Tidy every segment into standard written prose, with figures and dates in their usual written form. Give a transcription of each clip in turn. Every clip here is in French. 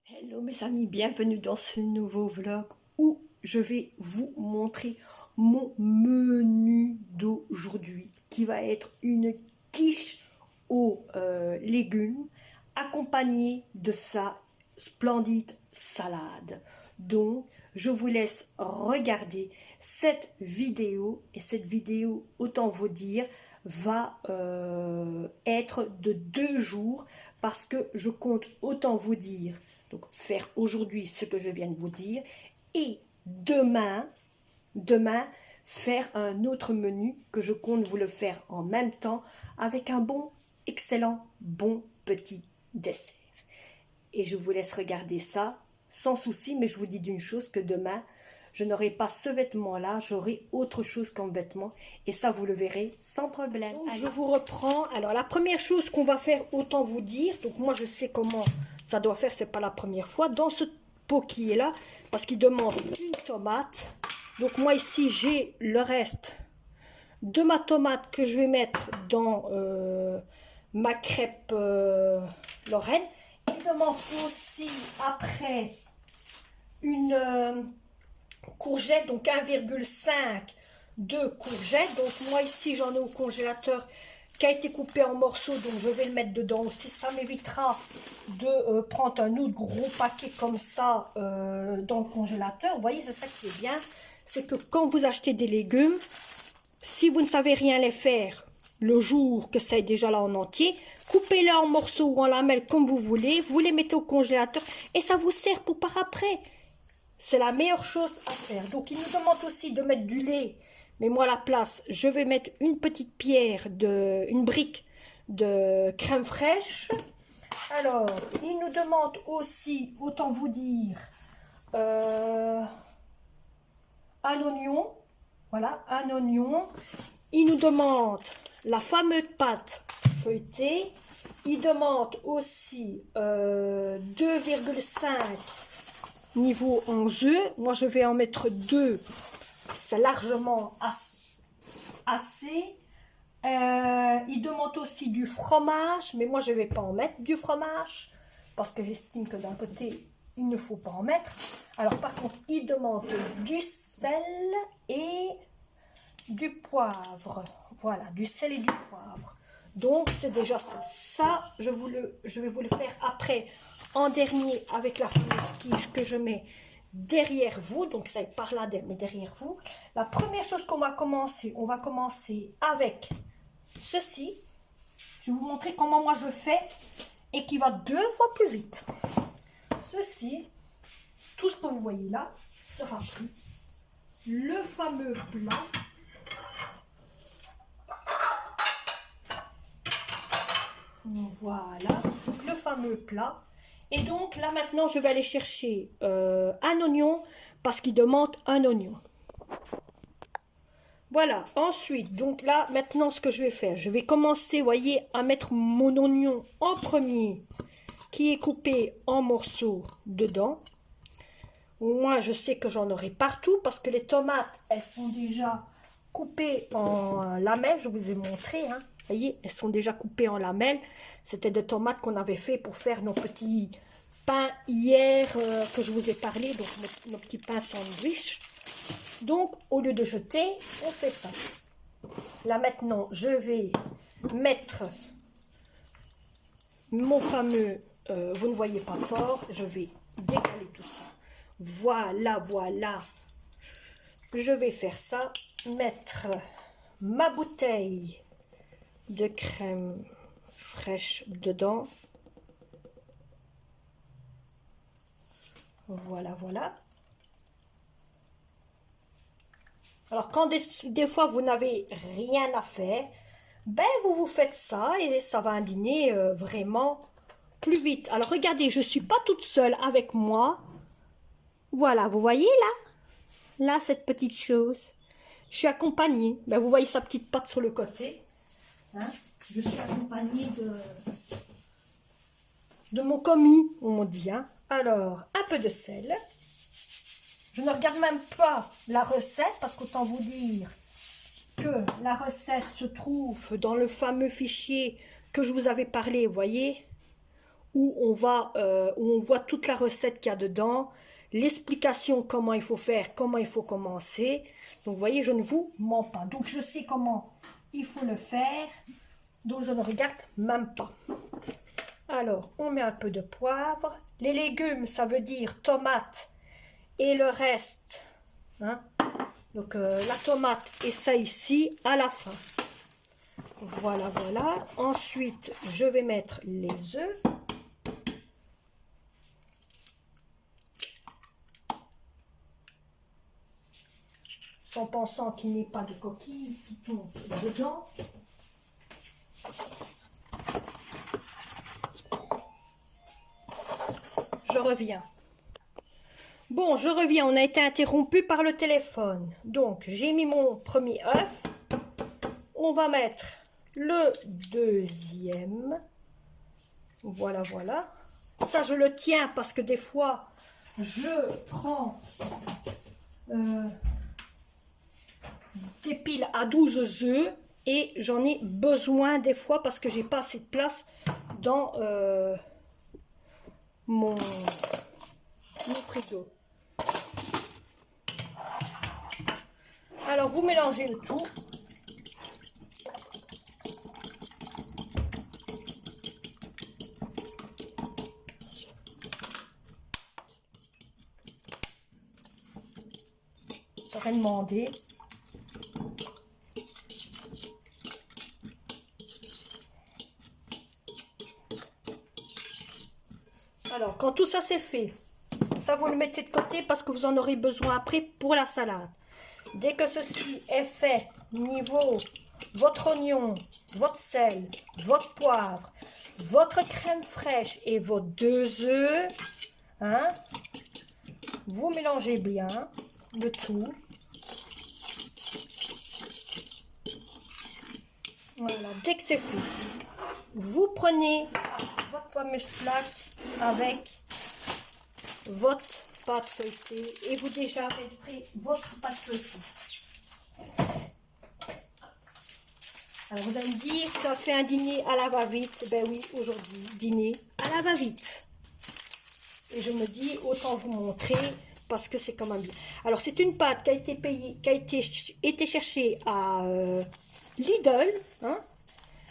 Hello mes amis, bienvenue dans ce nouveau vlog où je vais vous montrer mon menu d'aujourd'hui qui va être une quiche aux légumes accompagnée de sa splendide salade. Donc je vous laisse regarder cette vidéo et cette vidéo, autant vous dire, va être de 2 jours parce que je compte, autant vous dire, donc faire aujourd'hui ce que je viens de vous dire et demain faire un autre menu que je compte vous le faire en même temps avec un bon, excellent, bon petit dessert. Et je vous laisse regarder ça sans souci, mais je vous dis d'une chose, que demain je n'aurai pas ce vêtement-là, j'aurai autre chose comme vêtement, et ça vous le verrez sans problème. Donc, je vous reprends. Alors la première chose qu'on va faire, autant vous dire, donc moi je sais comment ça doit faire, c'est pas la première fois, dans ce pot qui est là, parce qu'il demande une tomate. Donc moi ici j'ai le reste de ma tomate que je vais mettre dans ma crêpe Lorraine. Il demande aussi après une courgette, donc 1,5 de courgettes. Donc moi ici j'en ai au congélateur qui a été coupé en morceaux, donc je vais le mettre dedans aussi. Ça m'évitera de prendre un autre gros paquet comme ça dans le congélateur. Vous voyez, c'est ça qui est bien, c'est que quand vous achetez des légumes, si vous ne savez rien les faire le jour que ça est déjà là en entier, coupez-les en morceaux ou en lamelles comme vous voulez, vous les mettez au congélateur et ça vous sert pour par après. C'est la meilleure chose à faire. Donc il nous demande aussi de mettre du lait, mais moi à la place je vais mettre une petite une brique de crème fraîche. Alors il nous demande aussi, autant vous dire, un oignon. Voilà, un oignon. Il nous demande la fameuse pâte feuilletée. Il demande aussi 2,5 niveau 11 œufs. Moi, je vais en mettre 2. C'est largement assez. Il demande aussi du fromage. Mais moi, je ne vais pas en mettre du fromage. Parce que j'estime que d'un côté, il ne faut pas en mettre. Alors, par contre, il demande du sel et du poivre. Voilà, du sel et du poivre. Donc, c'est déjà ça. Ça, je vais vous le faire après, en dernier, avec la fameuse quiche que je mets derrière vous. Donc, ça est par là, mais derrière vous. La première chose qu'on va commencer, on va commencer avec ceci. Je vais vous montrer comment moi je fais et qui va 2 fois plus vite. Ceci, tout ce que vous voyez là, sera pris. Le fameux plat. Voilà, le fameux plat. Et donc là maintenant je vais aller chercher un oignon parce qu'il demande un oignon. Voilà, ensuite, donc là maintenant ce que je vais faire, je vais commencer, voyez, à mettre mon oignon en premier qui est coupé en morceaux dedans. Moi je sais que j'en aurai partout parce que les tomates elles sont déjà coupées en lamelles, je vous ai montré, hein. Vous voyez, elles sont déjà coupées en lamelles. C'était des tomates qu'on avait fait pour faire nos petits pains hier que je vous ai parlé, donc nos petits pains sandwich. Donc, au lieu de jeter, on fait ça. Là maintenant, je vais mettre mon fameux, vous ne voyez pas fort, je vais décaler tout ça. Voilà, voilà. Je vais faire ça, mettre ma bouteille de crème fraîche dedans. Voilà, voilà. Alors quand des fois vous n'avez rien à faire, ben vous faites ça et ça va dîner vraiment plus vite. Alors regardez, je suis pas toute seule avec moi. Voilà, vous voyez là cette petite chose. Je suis accompagnée. Ben, vous voyez sa petite patte sur le côté. Hein, je suis accompagnée de mon commis, on dit. Hein. Alors, un peu de sel. Je ne regarde même pas la recette parce qu'autant vous dire que la recette se trouve dans le fameux fichier que je vous avais parlé, vous voyez, où on voit toute la recette qu'il y a dedans, l'explication comment il faut faire, comment il faut commencer. Donc vous voyez, je ne vous mens pas. Donc je sais comment il faut le faire, donc je ne regarde même pas. Alors, on met un peu de poivre. Les légumes, ça veut dire tomates et le reste. Hein? Donc la tomate et ça ici à la fin. Voilà, voilà. Ensuite, je vais mettre les œufs. En pensant qu'il n'y ait pas de coquilles qui tombent dedans. Je reviens. Bon, je reviens. On a été interrompu par le téléphone. Donc, j'ai mis mon premier œuf. On va mettre le deuxième. Voilà, voilà. Ça, je le tiens parce que des fois, je prends des piles à 12 œufs et j'en ai besoin des fois parce que j'ai pas assez de place dans mon frigo. Alors vous mélangez le tout. J'aurais demandé. Alors, quand tout ça c'est fait, ça vous le mettez de côté parce que vous en aurez besoin après pour la salade. Dès que ceci est fait, niveau votre oignon, votre sel, votre poivre, votre crème fraîche et vos 2 œufs, hein, vous mélangez bien le tout. Voilà, dès que c'est fait, vous prenez votre pomme flaque avec votre pâte feuilletée et vous déjà mettrez votre pâte feuilletée. Alors vous allez me dire, tu as fait un dîner à la va-vite. Ben oui, aujourd'hui, dîner à la va-vite. Et je me dis, autant vous montrer parce que c'est quand même bien. Alors c'est une pâte qui a été payée, qui a été cherchée à Lidl, hein,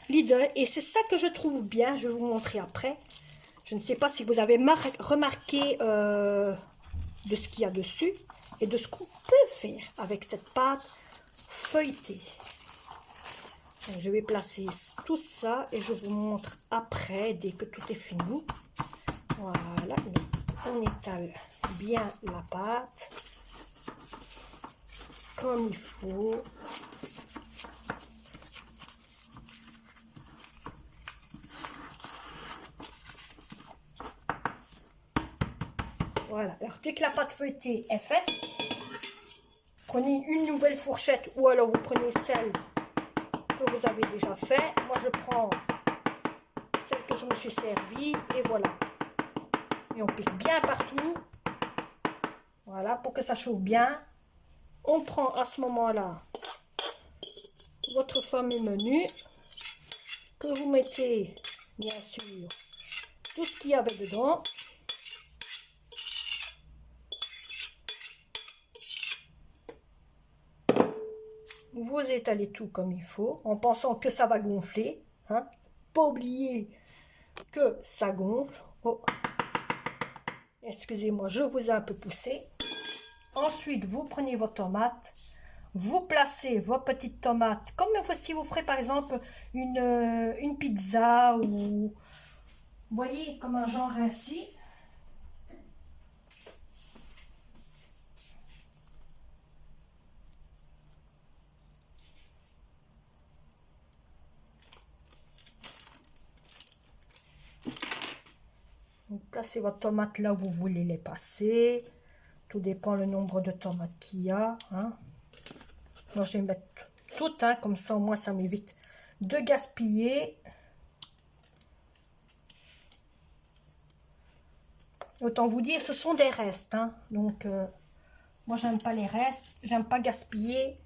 Lidl, et c'est ça que je trouve bien. Je vais vous montrer après. Je ne sais pas si vous avez remarqué de ce qu'il y a dessus et de ce qu'on peut faire avec cette pâte feuilletée. Donc, je vais placer tout ça et je vous montre après dès que tout est fini. Voilà, on étale bien la pâte comme il faut. Voilà, alors dès que la pâte feuilletée est faite, prenez une nouvelle fourchette ou alors vous prenez celle que vous avez déjà fait. Moi je prends celle que je me suis servie et voilà. Et on pique bien partout. Voilà, pour que ça chauffe bien. On prend à ce moment-là votre fameux menu que vous mettez bien sûr tout ce qu'il y avait dedans. Vous étalez tout comme il faut en pensant que ça va gonfler, hein. Pas oublier que ça gonfle. Oh. Excusez-moi, je vous ai un peu poussé. Ensuite, vous prenez vos tomates, vous placez vos petites tomates, comme si vous ferez par exemple une pizza ou, vous voyez, comme un genre ainsi. Vous placez votre tomate là où vous voulez les passer. Tout dépend le nombre de tomates qu'il y a. Hein. Moi, je vais mettre toutes, hein, comme ça au moins ça m'évite de gaspiller. Autant vous dire, ce sont des restes. Hein. Donc, moi, j'aime pas les restes. J'aime pas gaspiller.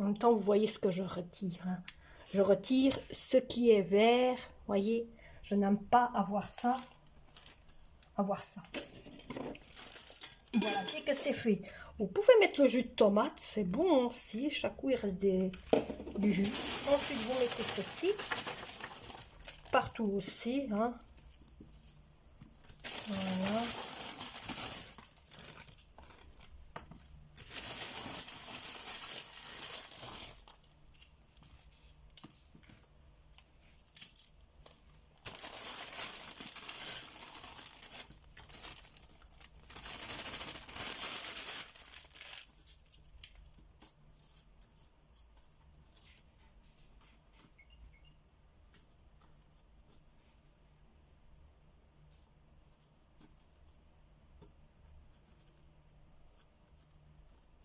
En même temps, vous voyez ce que je retire. Hein. Je retire ce qui est vert. Voyez, je n'aime pas avoir ça. Voilà, dès que c'est fait. Vous pouvez mettre le jus de tomate, c'est bon aussi. Chaque coup, il reste du jus. Ensuite, vous mettez ceci. Partout aussi. Hein. Voilà.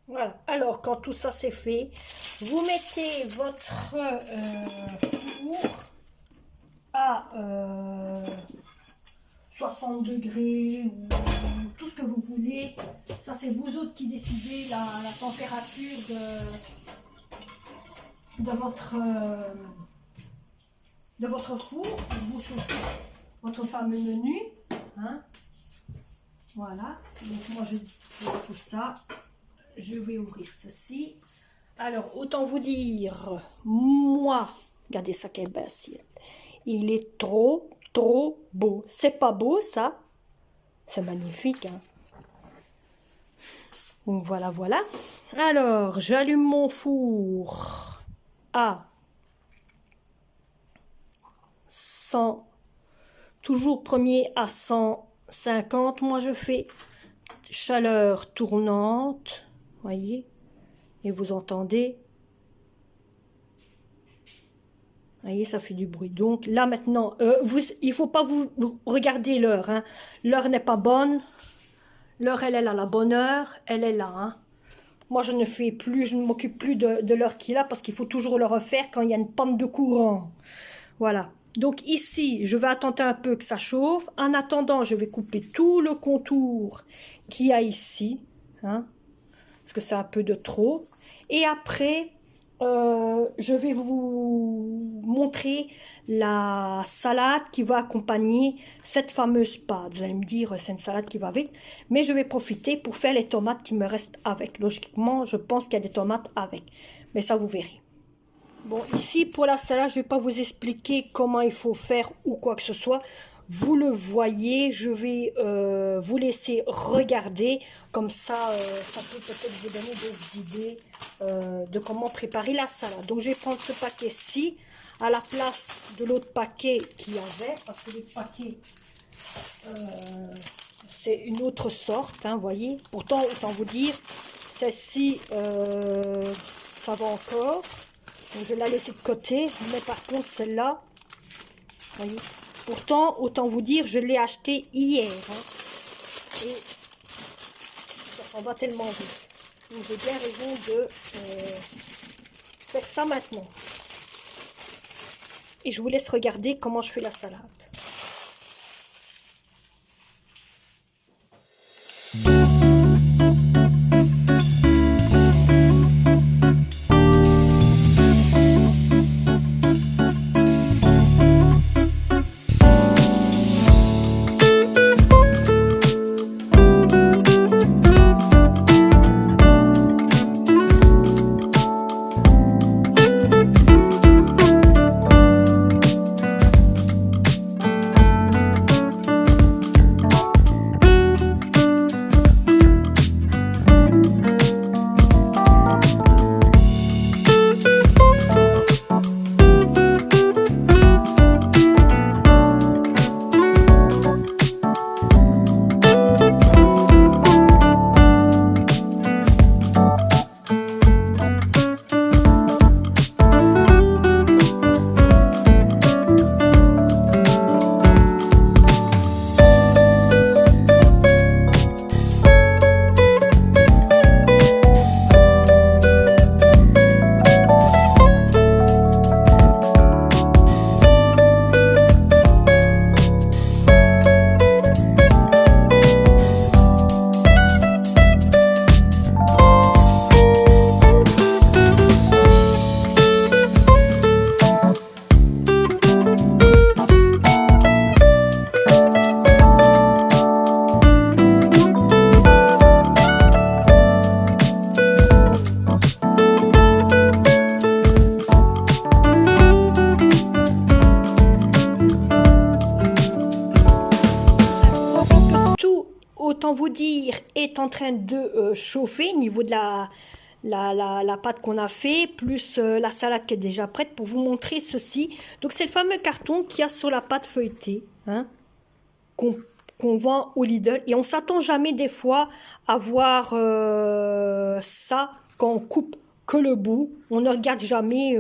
Voilà, alors quand tout ça c'est fait, vous mettez votre four à 60 degrés ou tout ce que vous voulez. Ça c'est vous autres qui décidez la température de votre four. Vous chauffez votre fameux menu. Hein. Voilà, donc moi je tout ça. Je vais ouvrir ceci. Alors, autant vous dire, moi, regardez ça, quelle belle assiette. Il est trop beau. C'est pas beau, ça? C'est magnifique, hein? Donc, voilà. Alors, j'allume mon four à 100. Toujours premier à 150. Moi, je fais chaleur tournante. Voyez, et vous entendez, voyez, ça fait du bruit. Donc là maintenant, il faut pas vous regarder l'heure. Hein. L'heure n'est pas bonne. L'heure, elle est là, la bonne heure, elle est là. Hein. Moi, je ne m'occupe plus de l'heure qu'il a parce qu'il faut toujours le refaire quand il y a une panne de courant. Voilà. Donc ici, je vais attendre un peu que ça chauffe. En attendant, je vais couper tout le contour qu'il y a ici. Hein. Parce que c'est un peu de trop. Et après, je vais vous montrer la salade qui va accompagner cette fameuse pâte. Vous allez me dire, c'est une salade qui va avec. Mais je vais profiter pour faire les tomates qui me restent avec. Logiquement, je pense qu'il y a des tomates avec. Mais ça, vous verrez. Bon, ici, pour la salade, je ne vais pas vous expliquer comment il faut faire ou quoi que ce soit. Vous le voyez, je vais vous laisser regarder, comme ça, ça peut peut-être vous donner des idées de comment préparer la salade. Donc, je vais prendre ce paquet-ci à la place de l'autre paquet qu'il y avait, parce que l'autre paquet, c'est une autre sorte, hein, voyez. Pourtant, autant vous dire, celle-ci, ça va encore. Donc, je vais la laisser de côté, mais par contre, celle-là, voyez. Pourtant, autant vous dire, je l'ai acheté hier. Hein, et ça s'en va tellement vite. Donc, j'ai bien raison de faire ça maintenant. Et je vous laisse regarder comment je fais la salade. autant vous dire, est en train de chauffer au niveau de la pâte qu'on a fait, plus la salade qui est déjà prête pour vous montrer ceci. Donc c'est le fameux carton qu'il y a sur la pâte feuilletée, hein, qu'on vend au Lidl. Et on s'attend jamais des fois à voir ça quand on coupe que le bout. On ne regarde jamais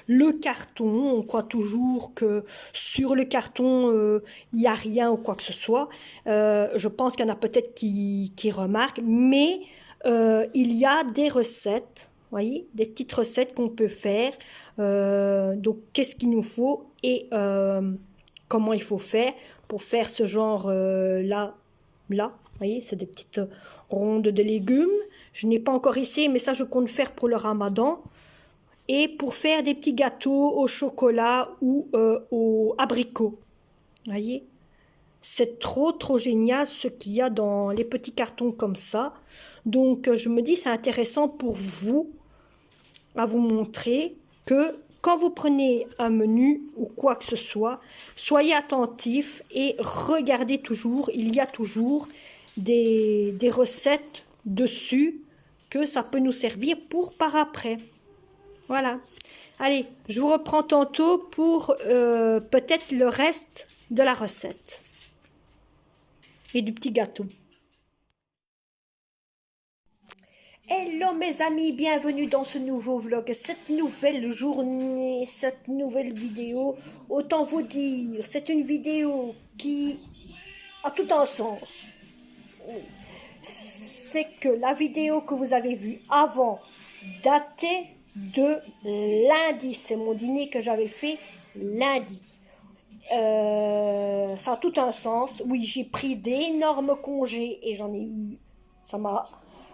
le carton. On croit toujours que sur le carton, il n'y a rien ou quoi que ce soit. Je pense qu'il y en a peut-être qui remarquent, mais il y a des recettes, voyez, des petites recettes qu'on peut faire. Donc, qu'est-ce qu'il nous faut et comment il faut faire pour faire ce genre là, voyez, c'est des petites rondes de légumes. Je n'ai pas encore essayé, mais ça, je compte faire pour le ramadan. Et pour faire des petits gâteaux au chocolat ou aux abricots. Voyez, c'est trop génial ce qu'il y a dans les petits cartons comme ça. Donc, je me dis, c'est intéressant pour vous, à vous montrer que quand vous prenez un menu ou quoi que ce soit, soyez attentifs et regardez toujours. Il y a toujours des recettes dessus que ça peut nous servir pour par après. Voilà. Allez, je vous reprends tantôt pour peut-être le reste de la recette. Et du petit gâteau. Hello mes amis, bienvenue dans ce nouveau vlog, cette nouvelle journée, cette nouvelle vidéo. Autant vous dire, c'est une vidéo qui a tout un sens. C'est que la vidéo que vous avez vue avant datait de lundi. C'est mon dîner que j'avais fait lundi. Ça a tout un sens. Oui, j'ai pris d'énormes congés et j'en ai eu. Ça m'a,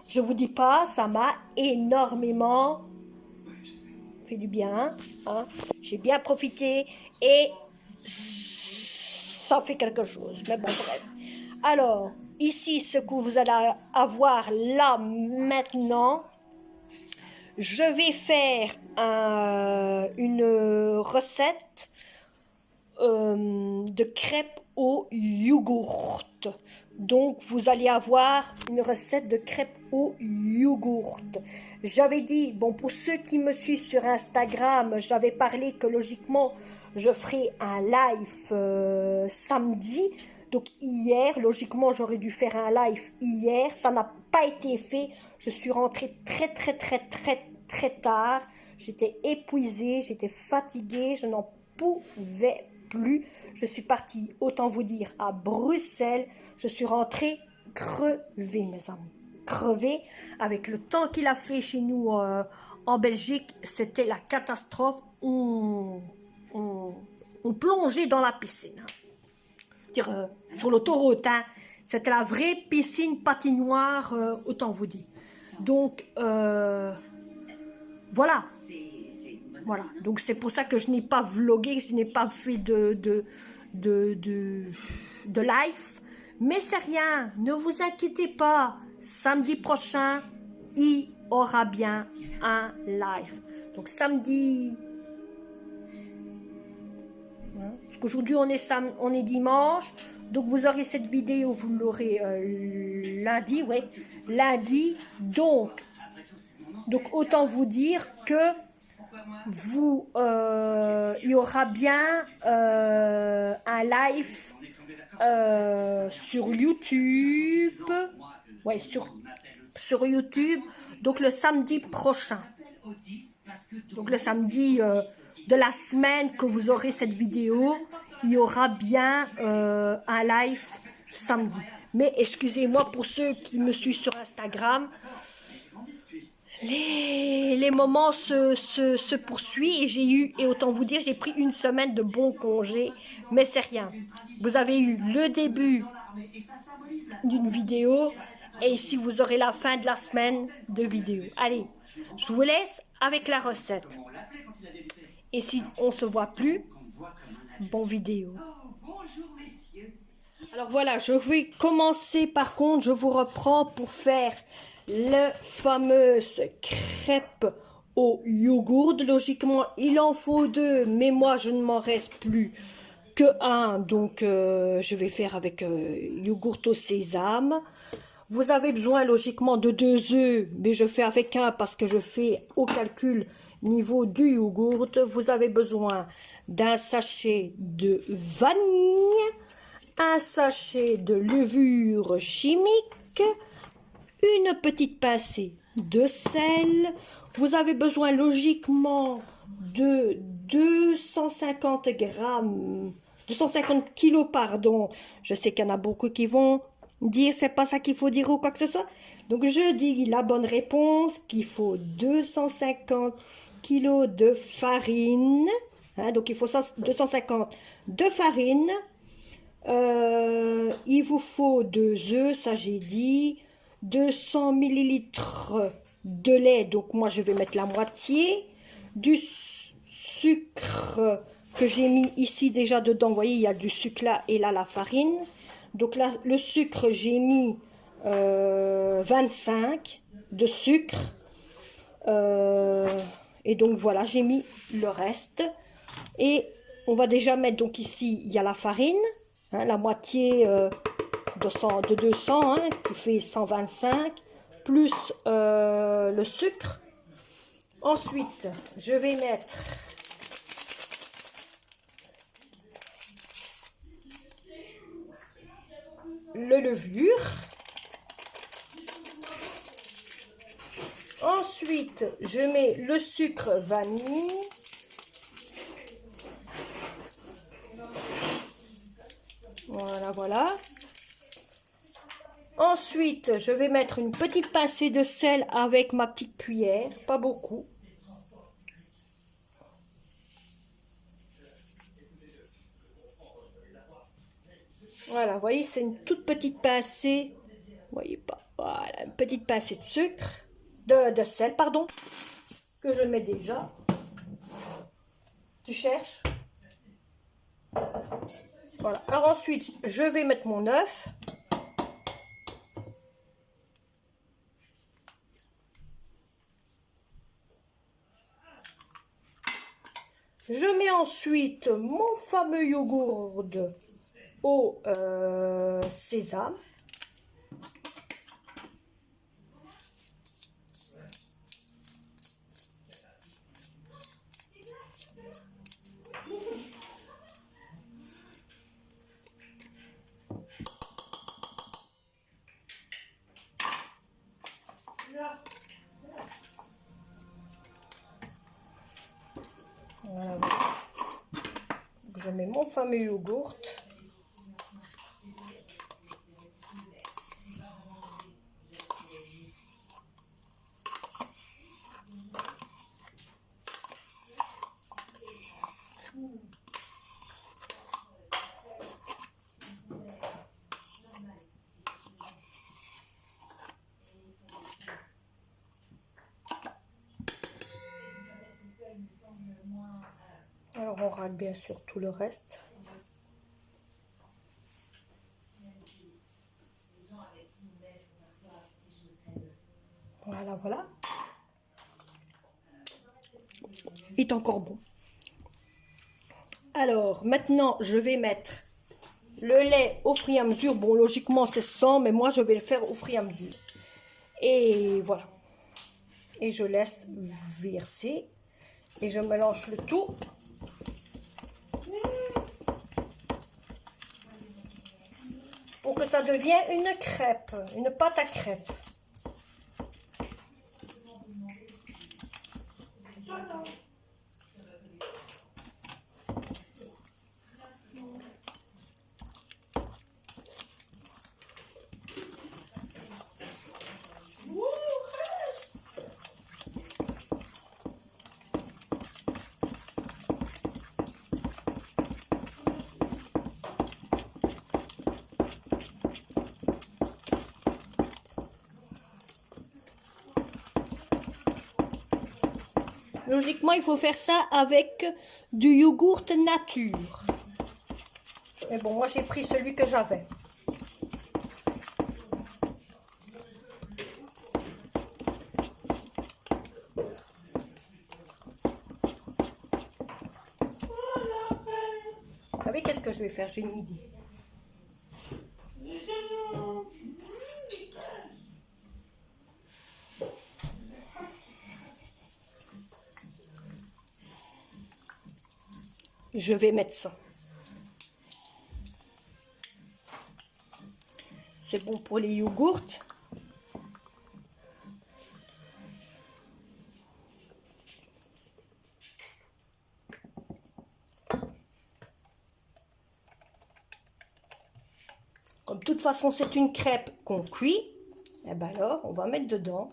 je vous dis pas, ça m'a énormément fait du bien. Hein. J'ai bien profité et ça fait quelque chose. Mais bon, bref. Alors, ici, ce que vous allez avoir là maintenant, je vais faire une recette de crêpes au yogourt. Donc, vous allez avoir une recette de crêpes au yogourt. J'avais dit, bon, pour ceux qui me suivent sur Instagram, j'avais parlé que logiquement, je ferai un live samedi. Donc, hier, logiquement, j'aurais dû faire un live hier. Ça n'a pas été fait. Je suis rentrée très tard. J'étais épuisée, j'étais fatiguée, je n'en pouvais plus. Je suis partie, autant vous dire, à Bruxelles. Je suis rentrée crevée, mes amis. Crevée. Avec le temps qu'il a fait chez nous en Belgique, c'était la catastrophe. On plongeait dans la piscine. Sur l'autoroute, hein. C'était la vraie piscine patinoire, autant vous dire. Donc, voilà. Voilà. Donc, c'est pour ça que je n'ai pas vlogué, je n'ai pas fait de live. Mais c'est rien, ne vous inquiétez pas. Samedi prochain, il y aura bien un live. Donc, samedi... Parce qu'aujourd'hui, on est dimanche. Donc, vous aurez cette vidéo, vous l'aurez lundi, ouais. Lundi, donc, autant vous dire que vous, il y aura bien un live sur YouTube, ouais, sur YouTube, donc le samedi prochain. Donc le samedi de la semaine que vous aurez cette vidéo, il y aura bien un live samedi. Mais excusez-moi pour ceux qui me suivent sur Instagram, les moments se poursuivent et j'ai eu, et autant vous dire, j'ai pris une semaine de bons congés, mais c'est rien. Vous avez eu le début d'une vidéo et ici vous aurez la fin de la semaine de vidéo. Allez, je vous laisse avec la recette. Et si on se voit plus, bon vidéo. Alors voilà, je vais commencer par contre, je vous reprends pour faire les fameuses crêpes au yogourt. Logiquement, il en faut deux, mais moi je ne m'en reste plus que un, donc je vais faire avec yogourt au sésame. Vous avez besoin logiquement de 2 œufs, mais je fais avec un parce que je fais au calcul niveau du yogourt. Vous avez besoin d'un sachet de vanille, un sachet de levure chimique, une petite pincée de sel. Vous avez besoin logiquement de 250 grammes, 250 kilos, pardon. Je sais qu'il y en a beaucoup qui vont dire c'est pas ça qu'il faut dire ou quoi que ce soit. Donc je dis la bonne réponse, qu'il faut 250 kilos de farine. Hein, donc il faut 250 de farine. Il vous faut 2 œufs, ça j'ai dit. 200 millilitres de lait, donc moi je vais mettre la moitié. Du sucre que j'ai mis ici déjà dedans, vous voyez il y a du sucre là et là la farine. Donc là le sucre j'ai mis 25 de sucre. Et donc voilà, j'ai mis le reste. Et on va déjà mettre, donc ici il y a la farine, hein, la moitié de 200, hein, qui fait 125, plus le sucre. Ensuite, je vais mettre le levure. Ensuite, je mets le sucre vanille. Voilà, voilà. Ensuite, je vais mettre une petite pincée de sel avec ma petite cuillère, pas beaucoup. Voilà, vous voyez, c'est une toute petite pincée. Vous voyez pas, voilà, une petite pincée de sucre, de sel, pardon, que je mets déjà. Tu cherches? Voilà. Alors ensuite, je vais mettre mon œuf. Je mets ensuite mon fameux yogourt au sésame. Voilà. Donc, je mets mon fameux yogourt. Alors on râle bien sûr tout le reste. Voilà, voilà. Il est encore bon. Alors maintenant je vais mettre le lait au fur et à mesure. Bon, logiquement c'est 100, mais moi je vais le faire au fur et à mesure. Et voilà. Et je laisse verser. Et je mélange le tout. Pour que ça devienne une crêpe, une pâte à crêpes. Logiquement, il faut faire ça avec du yogourt nature. Mais bon, moi j'ai pris celui que j'avais. Vous savez qu'est-ce que je vais faire? J'ai une idée. Je vais mettre ça. C'est bon pour les yogourts. Comme de toute façon c'est une crêpe qu'on cuit, et ben alors on va mettre dedans.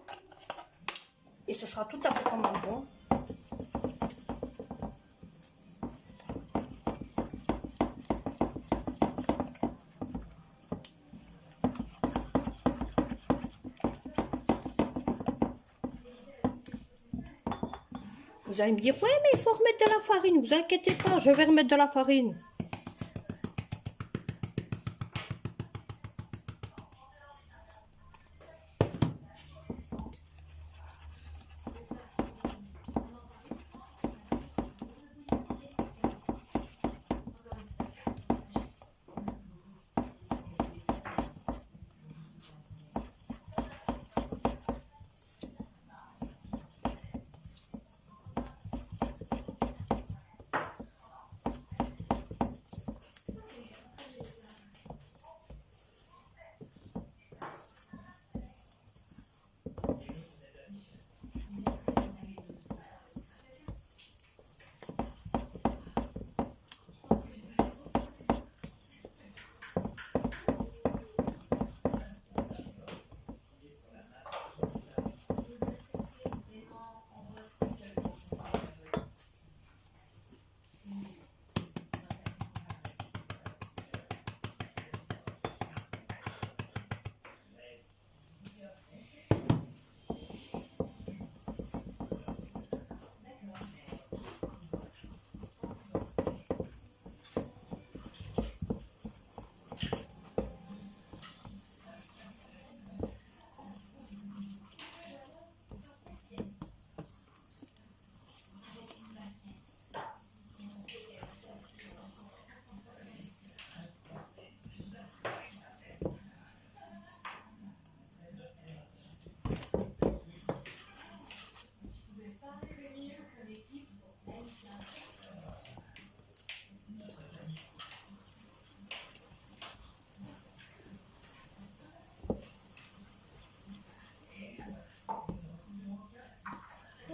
Et ce sera tout à fait comme un bon. Vous allez me dire, ouais, mais il faut remettre de la farine. Vous inquiétez pas, je vais remettre de la farine.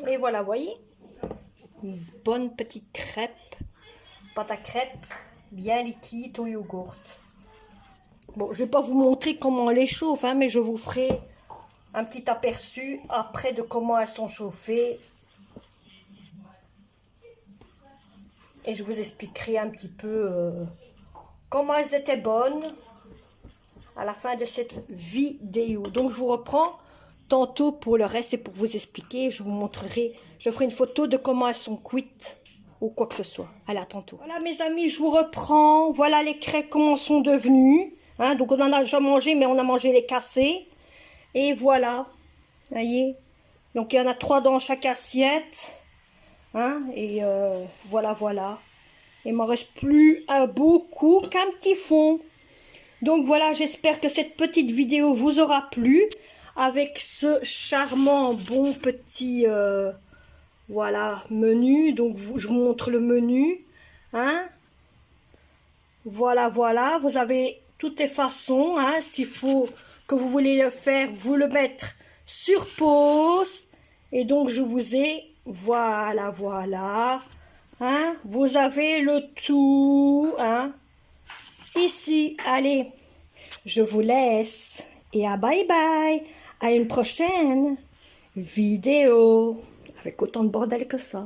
Et voilà, voyez, une bonne petite crêpe, pâte à crêpes, bien liquide au yogourt. Bon, je vais pas vous montrer comment on les chauffe, hein, mais je vous ferai un petit aperçu après de comment elles sont chauffées. Et je vous expliquerai un petit peu comment elles étaient bonnes à la fin de cette vidéo. Donc je vous reprends tantôt pour le reste et pour vous expliquer. Je vous montrerai, je ferai une photo de comment elles sont cuites ou quoi que ce soit. Allez, à tantôt. Voilà mes amis, je vous reprends. Voilà les crêpes comment sont devenues. Hein, donc on en a déjà mangé, mais on a mangé les cassés. Et voilà, voyez. Donc il y en a 3 dans chaque assiette. Hein, et voilà, voilà. Il m'en reste plus beaucoup qu'un petit fond. Donc voilà, j'espère que cette petite vidéo vous aura plu. Avec ce charmant bon petit voilà, menu. Donc je vous montre le menu. Hein, voilà, voilà. Vous avez toutes les façons. Hein, s'il faut que vous voulez le faire, vous le mettre sur pause. Et donc je vous ai, voilà, voilà. Hein, vous avez le tout. Hein, ici, allez, je vous laisse. Et à bye bye. À une prochaine vidéo. Avec autant de bordel que ça.